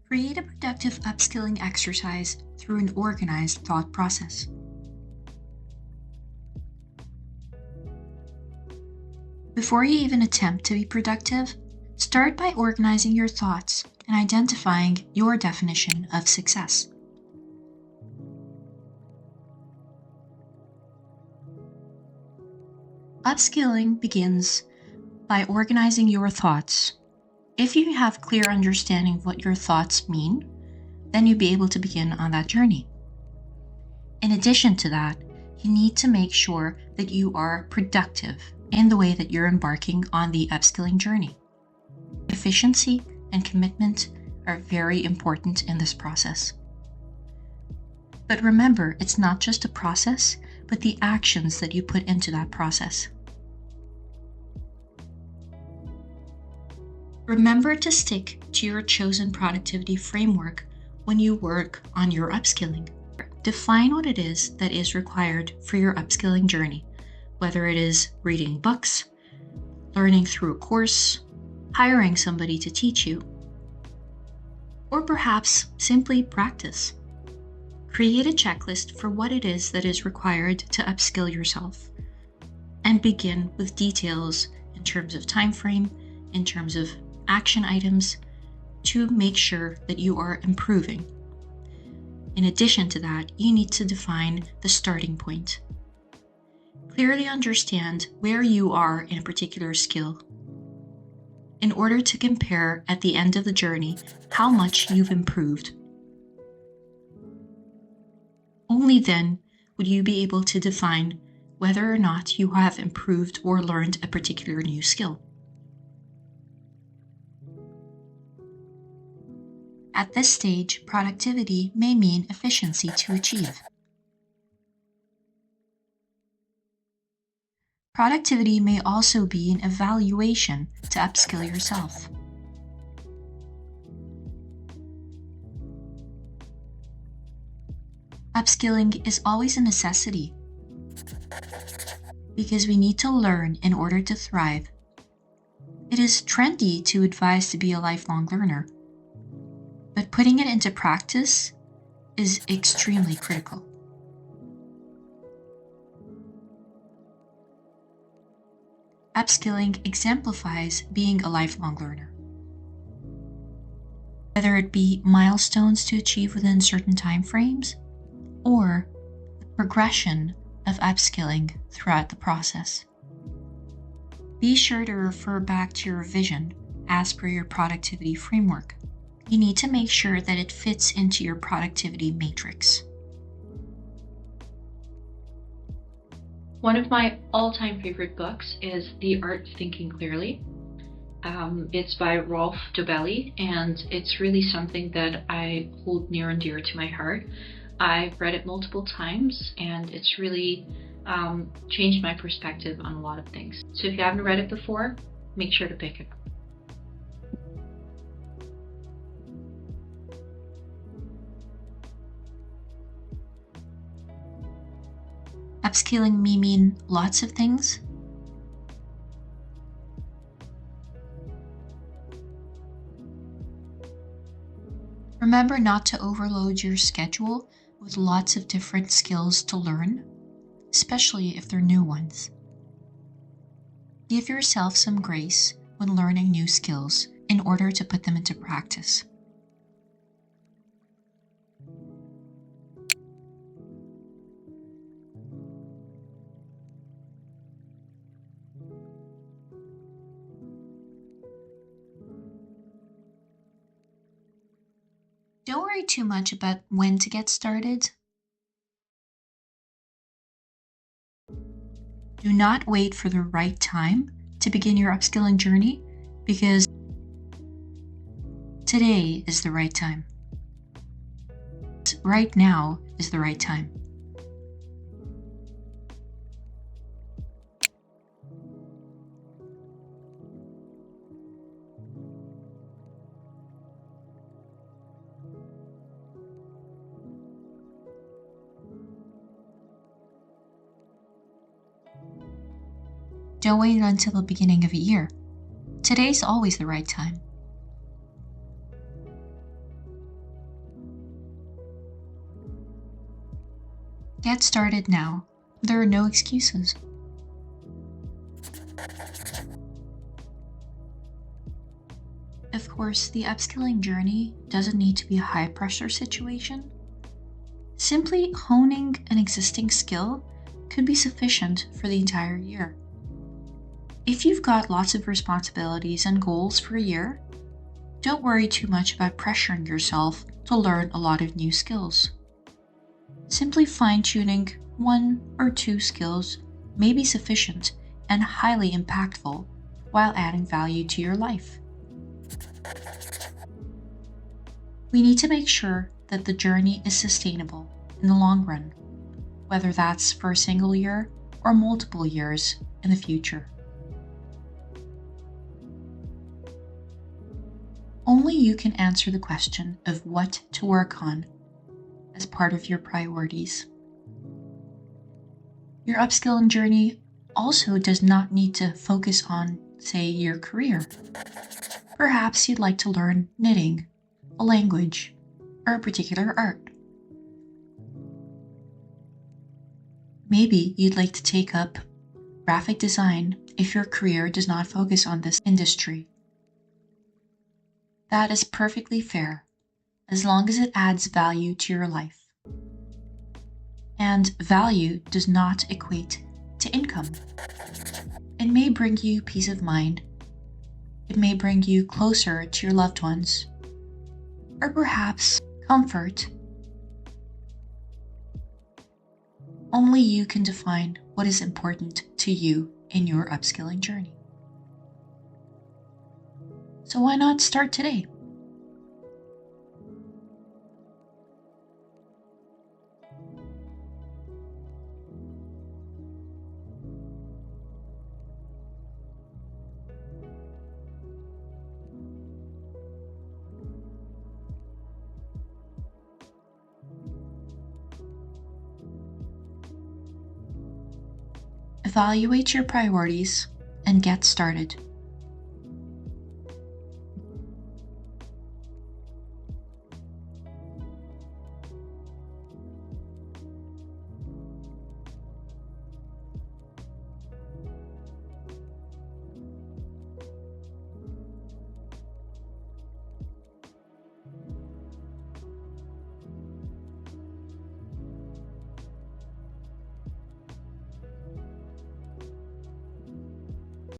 Create a productive upskilling exercise through an organized thought process. Before you even attempt to be productive, start by organizing your thoughts and identifying your definition of success. Upskilling begins by organizing your thoughts. If you have clear understanding of what your thoughts mean, then you'll be able to begin on that journey. In addition to that, you need to make sure that you are productive in the way that you're embarking on the upskilling journey. Efficiency and commitment are very important in this process. But remember, it's not just a process, but the actions that you put into that process. Remember to stick to your chosen productivity framework when you work on your upskilling. Define what it is that is required for your upskilling journey, whether it is reading books, learning through a course, hiring somebody to teach you, or perhaps simply practice. Create a checklist for what it is that is required to upskill yourself, and begin with details in terms of time frame, in terms of action items, to make sure that you are improving. In addition to that, you need to define the starting point. Clearly understand where you are in a particular skill in order to compare at the end of the journey how much you've improved. Only then would you be able to define whether or not you have improved or learned a particular new skill. At this stage, productivity may mean efficiency to achieve. Productivity may also be an evaluation to upskill yourself. Upskilling is always a necessity because we need to learn in order to thrive. It is trendy to advise to be a lifelong learner, but putting it into practice is extremely critical. Upskilling exemplifies being a lifelong learner. Whether it be milestones to achieve within certain time frames, or the progression of upskilling throughout the process. Be sure to refer back to your vision as per your productivity framework. You need to make sure that it fits into your productivity matrix. One of my all-time favorite books is The Art of Thinking Clearly. It's by Rolf Dobelli, and it's really something that I hold near and dear to my heart. I've read it multiple times, and it's really changed my perspective on a lot of things. So if you haven't read it before, make sure to pick it up. Upskilling may mean lots of things. Remember not to overload your schedule with lots of different skills to learn, especially if they're new ones. Give yourself some grace when learning new skills in order to put them into practice. Don't worry too much about when to get started. Do not wait for the right time to begin your upskilling journey, because today is the right time. Right now is the right time. Don't wait until the beginning of a year. Today's always the right time. Get started now. There are no excuses. Of course, the upskilling journey doesn't need to be a high-pressure situation. Simply honing an existing skill could be sufficient for the entire year. If you've got lots of responsibilities and goals for a year, don't worry too much about pressuring yourself to learn a lot of new skills. Simply fine-tuning 1 or 2 skills may be sufficient and highly impactful while adding value to your life. We need to make sure that the journey is sustainable in the long run, whether that's for a single year or multiple years in the future. Only you can answer the question of what to work on as part of your priorities. Your upskilling journey also does not need to focus on, say, your career. Perhaps you'd like to learn knitting, a language, or a particular art. Maybe you'd like to take up graphic design if your career does not focus on this industry. That is perfectly fair, as long as it adds value to your life. And value does not equate to income. It may bring you peace of mind. It may bring you closer to your loved ones, or perhaps comfort. Only you can define what is important to you in your upskilling journey. So why not start today? Evaluate your priorities and get started.